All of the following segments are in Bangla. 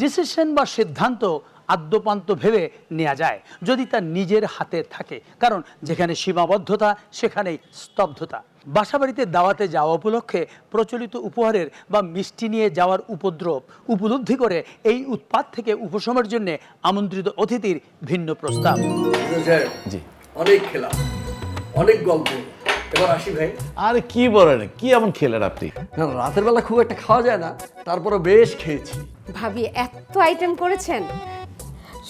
ডিসিশন বা সিদ্ধান্ত আদ্যপান্ত ভেবে নেওয়া যায় যদি তা নিজের হাতে থাকে, কারণ যেখানে সীমাবদ্ধতা সেখানেই স্তব্ধতা। বাসাবাড়িতে দাওয়াতে যাওয়া উপলক্ষে প্রচলিত উপহারের বা মিষ্টি নিয়ে যাওয়ার উপদ্রব উপলব্ধি করে এই উৎপাত থেকে উপশমের জন্য আমন্ত্রিত অতিথির ভিন্ন প্রস্তাব। জি, অনেক খেলা, অনেক গল্প, এবার আসি ভাই। আরে কি বলেন, কি এমন খেলেন আপনি? না, রাতের বেলা খুব একটা খাওয়া যায় না, তারপরে বেশ খেয়েছি। ভাবি এত আইটেম করেছেন,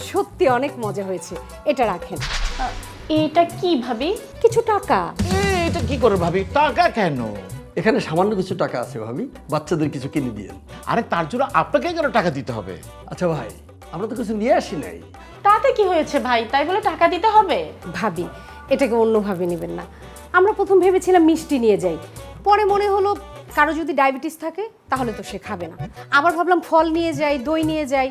সত্যি অনেক মজা হয়েছে। এটা রাখেন। এটা কি ভাবি? কিছু টাকা। এটা কি করে ভাবি? টাকা কেন? এখানে সামান্য কিছু টাকা আছে ভাবি, বাচ্চাদের কিছু কিনে দিয়েন। আরে তার জন্য আপনাকে কেন টাকা দিতে হবে? আচ্ছা ভাই, আমরা তো কিছু নিয়ে আসি নাই। তাতে কি হয়েছে ভাই, তাই বলে টাকা দিতে হবে? ভাবি এটাকে অন্যভাবে নেবেন না। আমরা প্রথম ভেবেছিলাম মিষ্টি নিয়ে যাই, পরে মনে হলো কারো যদি ডায়াবেটিস থাকে তাহলে তো সে খাবে না। আবার ভাবলাম ফল নিয়ে যাই, দই নিয়ে যাই,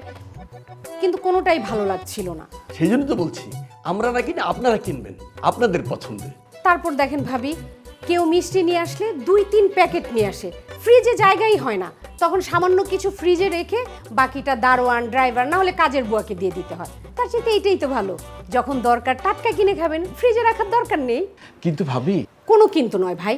কিন্তু কোনোটাই ভালো লাগছিল না। সেই জন্য তো বলছি, আমরা না কিনে আপনারা কিনবেন, আপনাদের পছন্দে। তারপর দেখেন ভাবি, কেউ মিষ্টি নিয়ে আসলে 2-3 প্যাকেট নিয়ে আসে, ফ্রিজে জায়গাই হয় না। তখন সামান্য কিছু ফ্রিজে রেখে বাকিটা দারোয়ান, ড্রাইভার না হলে কাজের বুয়াকে দিয়ে দিতে হয়। তার চেয়ে এইটাই তো ভালো, যখন দরকার টাটকা কিনে খাবেন, ফ্রিজে রাখার দরকার নেই। কিন্তু ভাবি, কোনো কিন্তু নয় ভাই।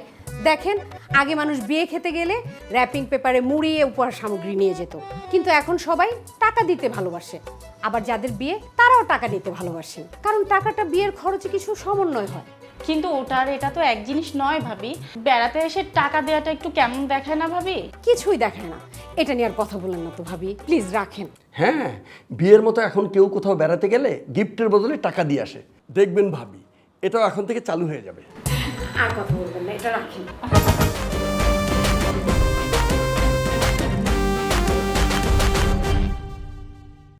দেখেন, আগে মানুষ বিয়ে খেতে গেলে র্যাপিং পেপারে মুড়িয়ে উপহার সামগ্রী নিয়ে যেত, কিন্তু এখন সবাই টাকা দিতে ভালোবাসে। আবার যাদের বিয়ে তারাও টাকা দিতে ভালোবাসেন, কারণ টাকাটা বিয়ের খরচে কিছু সমন্বয় হয়। কিন্তু ওটা আর এটা তো এক জিনিস নয় ভাবি। বেড়াতে এসে টাকা দেওয়াটা একটু কেমন দেখায় না ভাবি? কিছুই দেখায় না। এটা নিয়ে আর কথা বলেন না তো ভাবি, প্লিজ রাখেন। হ্যাঁ, বিয়ের মতো এখন কেউ কোথাও বেড়াতে গেলে গিফটের বদলে টাকা দিয়ে আসে, দেখবেন ভাবি, এটাও এখন থেকে চালু হয়ে যাবে। আর কথা বলবেন না, এটা রাখেন।